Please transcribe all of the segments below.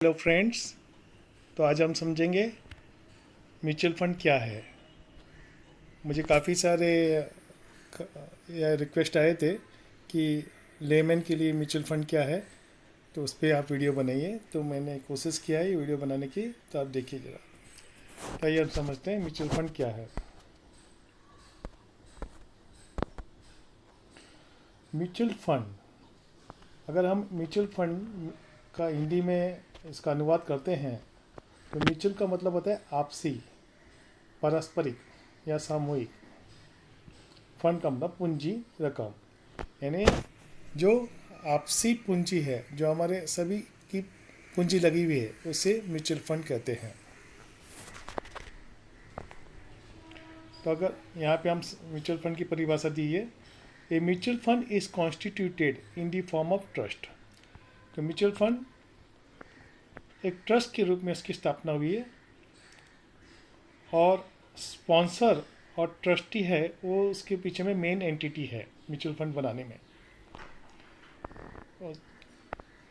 Hello friends. तो आज हम समझेंगे म्यूचुअल फंड क्या है। मुझे काफ़ी सारे रिक्वेस्ट आए थे कि लेमैन के लिए म्यूचुअल फंड क्या है, तो उस पर आप वीडियो बनाइए। तो मैंने कोशिश किया है ये वीडियो बनाने की, तो आप देखिए ज़रा। तो आइए हम समझते हैं म्यूचुअल फंड क्या है। म्यूचुअल फंड, अगर हम म्यूचुअल फंड का हिंदी में इसका अनुवाद करते हैं तो म्यूचुअल का मतलब होता है आपसी, पारस्परिक या सामूहिक। फंड का मतलब पूंजी, रकम, यानी जो आपसी पूंजी है, जो हमारे सभी की पूंजी लगी हुई है, उसे म्यूचुअल फंड कहते हैं। तो अगर यहाँ पे हम म्यूचुअल फंड की परिभाषा दी है, a mutual fund is constituted in the form of trust. तो म्यूचुअल फंड एक ट्रस्ट के रूप में इसकी स्थापना हुई है, और स्पॉन्सर और ट्रस्टी है वो उसके पीछे में मेन एंटिटी है म्यूचुअल फंड बनाने में।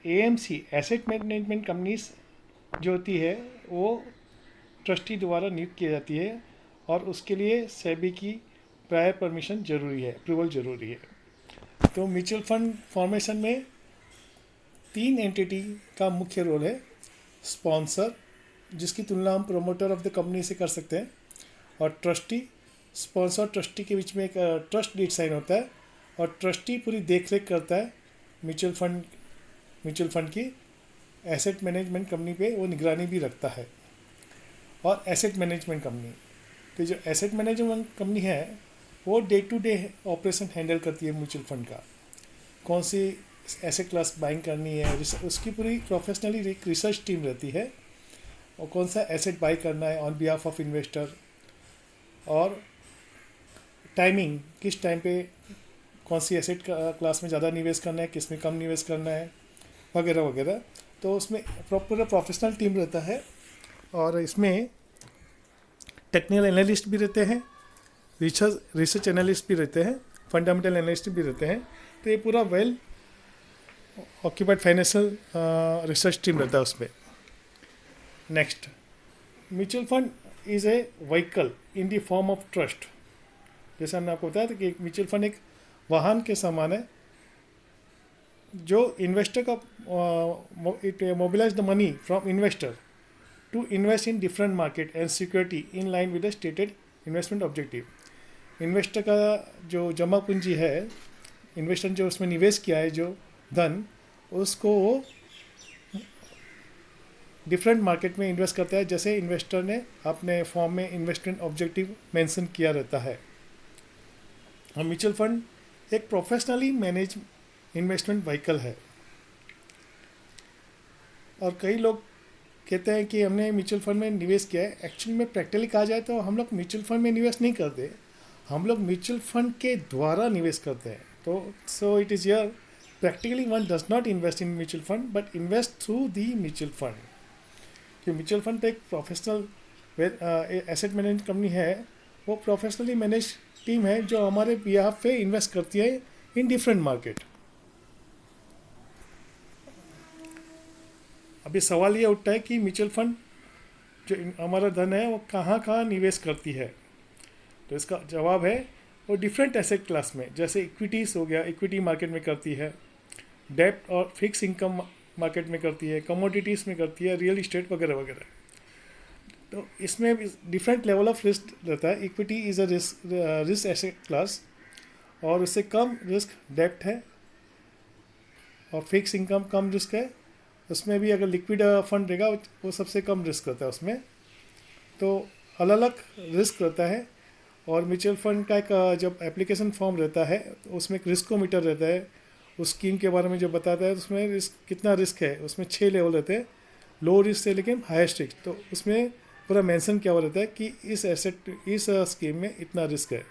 एएमसी, एसेट मैनेजमेंट कंपनीज जो होती है वो ट्रस्टी द्वारा नियुक्त की जाती है, और उसके लिए सेबी की प्रायर परमिशन जरूरी है, अप्रूवल जरूरी है। तो म्यूचुअल फंड फॉर्मेशन में तीन एंटिटी का मुख्य रोल है। स्पॉन्सर, जिसकी तुलना हम प्रोमोटर ऑफ द कंपनी से कर सकते हैं, और ट्रस्टी। स्पॉन्सर ट्रस्टी के बीच में एक ट्रस्ट डीड साइन होता है, और ट्रस्टी पूरी देख रेख करता है म्यूचुअल फंड की। एसेट मैनेजमेंट कंपनी पे वो निगरानी भी रखता है। और एसेट मैनेजमेंट कंपनी, तो जो एसेट मैनेजमेंट कंपनी है वो day to day operation handle करती है म्यूचुअल फंड का। कौन सी एसेट क्लास बाइंग करनी है, उसकी पूरी प्रोफेशनली रिसर्च टीम रहती है, और कौन सा एसेट बाई करना है ऑन बिहाफ ऑफ इन्वेस्टर, और टाइमिंग, किस टाइम पे कौन सी एसेट क्लास में ज़्यादा निवेश करना है, किस में कम निवेश करना है, वगैरह वगैरह। तो उसमें पूरा प्रोफेशनल टीम रहता है, और इसमें टेक्निकल एनालिस्ट भी रहते हैं, रिसर्च एनालिस्ट भी रहते हैं, फंडामेंटल एनालिस्ट भी रहते हैं। तो ये पूरा well occupied financial research team रहता है उसमें। Next, mutual fund is a vehicle in the form of trust. जैसे हमने आपको बताया था कि म्यूचुअल फंड एक वाहन के समान है, जो इन्वेस्टर का it mobilize the money from investor to invest in different market and security in line with the stated investment objective. Investor का जो जमा पूंजी है, इन्वेस्टर जो उसमें निवेश किया है जो धन, उसको वो डिफरेंट मार्केट में इन्वेस्ट करता है, जैसे इन्वेस्टर ने अपने फॉर्म में इन्वेस्टमेंट ऑब्जेक्टिव मेंशन किया रहता है। और म्यूचुअल फंड एक प्रोफेशनली मैनेज इन्वेस्टमेंट व्हीकल है। और कई लोग कहते हैं कि हमने म्यूचुअल फंड में निवेश किया है। एक्चुअली में प्रैक्टिकली कहा जाए तो हम लोग म्यूचुअल फंड में निवेश नहीं करते, हम लोग म्यूचुअल फंड के द्वारा निवेश करते हैं। तो so it is your practically one does not invest in mutual fund but invest through the mutual fund. कि म्यूचुअल फंड तो एक प्रोफेशनल एसेट मैनेजमेंट कंपनी है, वो प्रोफेशनली मैनेज टीम है जो हमारे बिहाफ पे इन्वेस्ट करती है इन डिफरेंट मार्केट। अभी सवाल ये उठता है कि म्यूचुअल फंड जो हमारा धन है वो कहाँ कहाँ निवेश करती है। तो इसका जवाब है वो डिफरेंट एसेट क्लास में, जैसे इक्विटीज़ हो गया, इक्विटी मार्केट में करती है, डेब्ट और फिक्स इनकम मार्केट में करती है, कमोडिटीज़ में करती है, रियल इस्टेट वगैरह वगैरह। तो इसमें डिफरेंट लेवल ऑफ रिस्क रहता है। Equity is a risk asset class, और उससे कम रिस्क डेब्ट है, और फिक्स इनकम कम रिस्क है। उसमें भी अगर लिक्विड फंड रहेगा वो सबसे कम रिस्क रहता है उसमें। तो अलग अलग रिस्क रहता है। और म्यूचुअल फंड का एक जब एप्लीकेशन फॉर्म रहता है तो उसमें एक रिस्कोमीटर रहता है, उस स्कीम के बारे में जो बताता है, तो उसमें रिस्क कितना रिस्क है, उसमें 6 लेवल रहते हैं, लो रिस्क से लेकिन हाईएस्ट रिस्क। तो उसमें पूरा मेंशन किया हुआ रहता है कि इस स्कीम में इतना रिस्क है।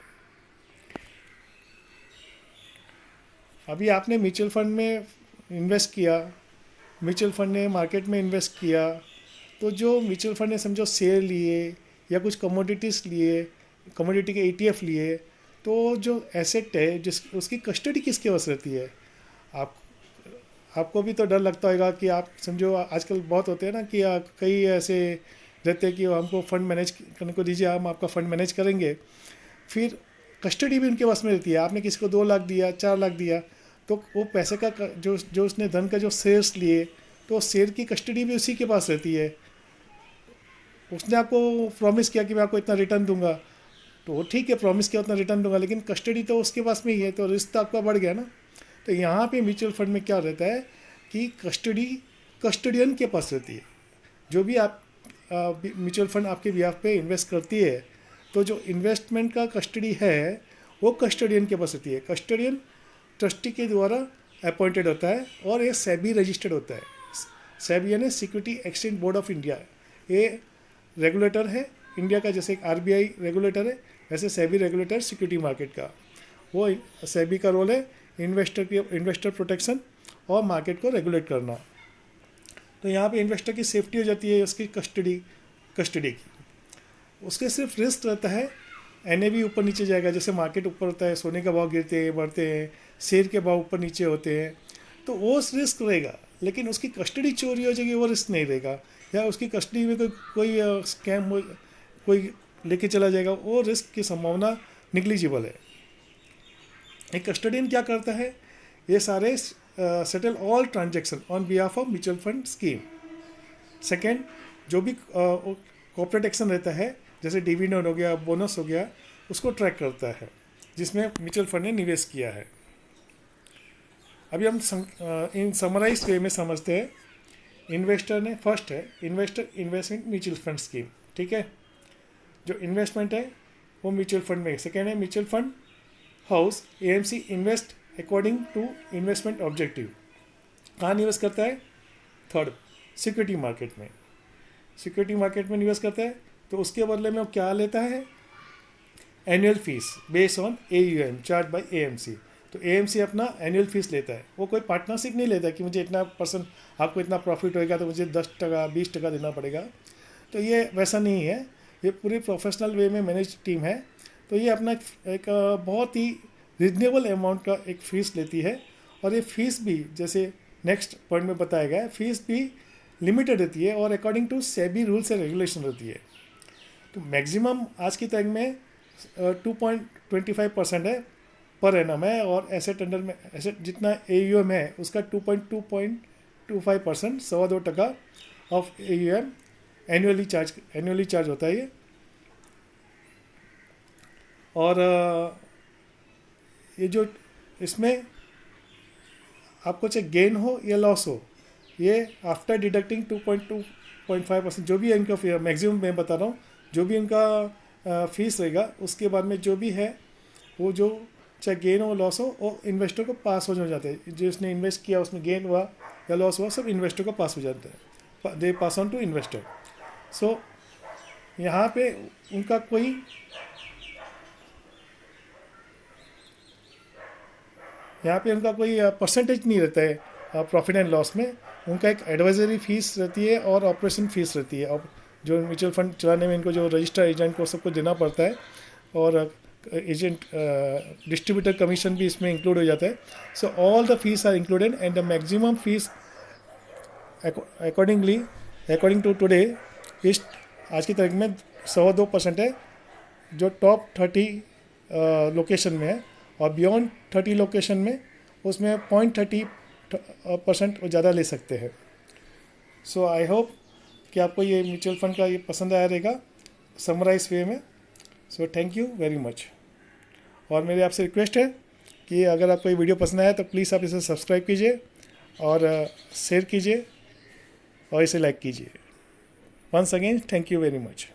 अभी आपने म्यूचुअल फंड में इन्वेस्ट किया, म्यूचुअल फंड ने मार्केट में इन्वेस्ट किया, तो जो म्यूचुअल फंड ने समझो शेयर लिए या कुछ कमोडिटीज़ लिए, कमोडिटी के ETF लिए, तो जो एसेट है जिस उसकी कस्टडी किसके पास रहती है? आप आपको भी तो डर लगता होगा कि आप समझो आजकल बहुत होते हैं ना कि कई ऐसे रहते हैं कि हमको फंड मैनेज करने को दीजिए, हम आपका फ़ंड मैनेज करेंगे, फिर कस्टडी भी उनके पास में रहती है। आपने किसी को 2 लाख दिया, 4 लाख दिया, तो वो पैसे का जो उसने धन का जो शेयर्स लिए, तो शेयर की कस्टडी भी उसी के पास रहती है। उसने आपको प्रॉमिस किया कि मैं आपको इतना रिटर्न दूंगा, तो ठीक है, प्रॉमिस किया उतना रिटर्न दूंगा, लेकिन कस्टडी तो उसके पास में ही है, तो रिस्क तो आपका बढ़ गया ना। तो यहाँ पे म्यूचुअल फंड में क्या रहता है कि कस्टडी कस्टडियन के पास रहती है। जो भी आप म्यूचुअल फंड आपके बिहाफ पे इन्वेस्ट करती है, तो जो इन्वेस्टमेंट का कस्टडी है वो कस्टडियन के पास रहती है। कस्टडियन ट्रस्टी के द्वारा अपॉइंटेड होता है और ये सेबी रजिस्टर्ड होता है। सेबी यानी security exchange board of India, ये रेगुलेटर है इंडिया का। जैसे एक आरबीआई रेगुलेटर है, वैसे सेबी रेगुलेटर सिक्योरिटी मार्केट का। वो सेबी का रोल है इन्वेस्टर प्रोटेक्शन और मार्केट को रेगुलेट करना। तो यहाँ पे इन्वेस्टर की सेफ्टी हो जाती है उसकी कस्टडी की। उसके सिर्फ रिस्क रहता है एनएवी ऊपर नीचे जाएगा, जैसे मार्केट ऊपर होता है, सोने का भाव गिरते हैं बढ़ते हैं, शेयर के भाव ऊपर नीचे होते हैं, तो वो रिस्क रहेगा। लेकिन उसकी कस्टडी चोरी हो जाएगी, वो रिस्क नहीं रहेगा। या उसकी कस्टडी में कोई स्कैम हो, कोई लेके चला जाएगा, वो रिस्क की संभावना निग्लिजिबल है। एक कस्टडियन क्या करता है, ये सारे settle all transaction on behalf of mutual fund scheme. Second, जो भी कॉर्पोरेट एक्शन रहता है, जैसे डिविडेंड हो गया, बोनस हो गया, उसको ट्रैक करता है जिसमें म्यूचुअल फंड ने निवेश किया है। अभी हम इन समराइज वे में समझते हैं। इन्वेस्टर ने फर्स्ट है investor investment mutual fund scheme, ठीक है। जो इन्वेस्टमेंट है वो म्यूचुअल फंड में। सेकेंड है mutual fund house AMC invest according to investment objective. कहाँ निवेश करता है? थर्ड, सिक्योरिटी मार्केट में। सिक्योरिटी मार्केट में निवेश करता है, तो उसके बदले में वो क्या लेता है? Annual fees based on AUM charge by AMC। तो AMC अपना एनुअल फीस लेता है, वो कोई पार्टनरशिप नहीं लेता कि मुझे इतना % आपको इतना प्रॉफिट होएगा तो मुझे 10% 20% देना पड़ेगा। तो ये वैसा नहीं है, ये पूरी प्रोफेशनल वे में मैनेज टीम है। तो ये अपना एक बहुत ही रिजनेबल अमाउंट का एक फ़ीस लेती है। और ये फ़ीस भी जैसे नेक्स्ट पॉइंट में बताया गया है, फ़ीस भी लिमिटेड रहती है और according to SEBI rules and regulation रहती है। तो मैक्सिमम आज की तारीख में 2.25% है पर एनम है, और एसेट अंडर में एसेट जितना AUM है उसका 2.25% 2.25% ऑफ AUM एनुअली चार्ज होता है ये। और ये जो इसमें आपको चाहे गेन हो या लॉस हो, ये आफ्टर डिडक्टिंग 2.25% जो भी इनका मैक्सिमम मैं बता रहा हूँ, जो भी इनका फीस रहेगा उसके बाद में जो भी है वो जो चाहे गेन हो लॉस हो वो इन्वेस्टर को पास हो जाते हैं। जो इसने इन्वेस्ट किया उसमें गेन हुआ या लॉस हुआ सब इन्वेस्टर को पास हो जाते हैं, दे पास ऑन टू इन्वेस्टर। सो यहाँ पे उनका कोई परसेंटेज नहीं रहता है प्रॉफिट एंड लॉस में। उनका एक एडवाइजरी फीस रहती है और ऑपरेशन फीस रहती है। और जो म्यूचुअल फंड चलाने में इनको जो रजिस्टर एजेंट को सबको देना पड़ता है, और एजेंट डिस्ट्रीब्यूटर कमीशन भी इसमें इंक्लूड हो जाता है। So all the fees are included and the maximum fees according to today इस आज की तारीख में 102% है, जो टॉप 30 लोकेशन में है। और बियॉन्ड 30 लोकेशन में उसमें 0.30% ज़्यादा ले सकते हैं। सो आई होप कि आपको ये म्यूचुअल फंड का ये पसंद आया रहेगा समराइज वे में। So thank you very much. और मेरी आपसे रिक्वेस्ट है कि अगर आपको ये वीडियो पसंद आया तो प्लीज़ आप इसे सब्सक्राइब कीजिए और शेयर कीजिए और इसे लाइक कीजिए। Once again thank you very much.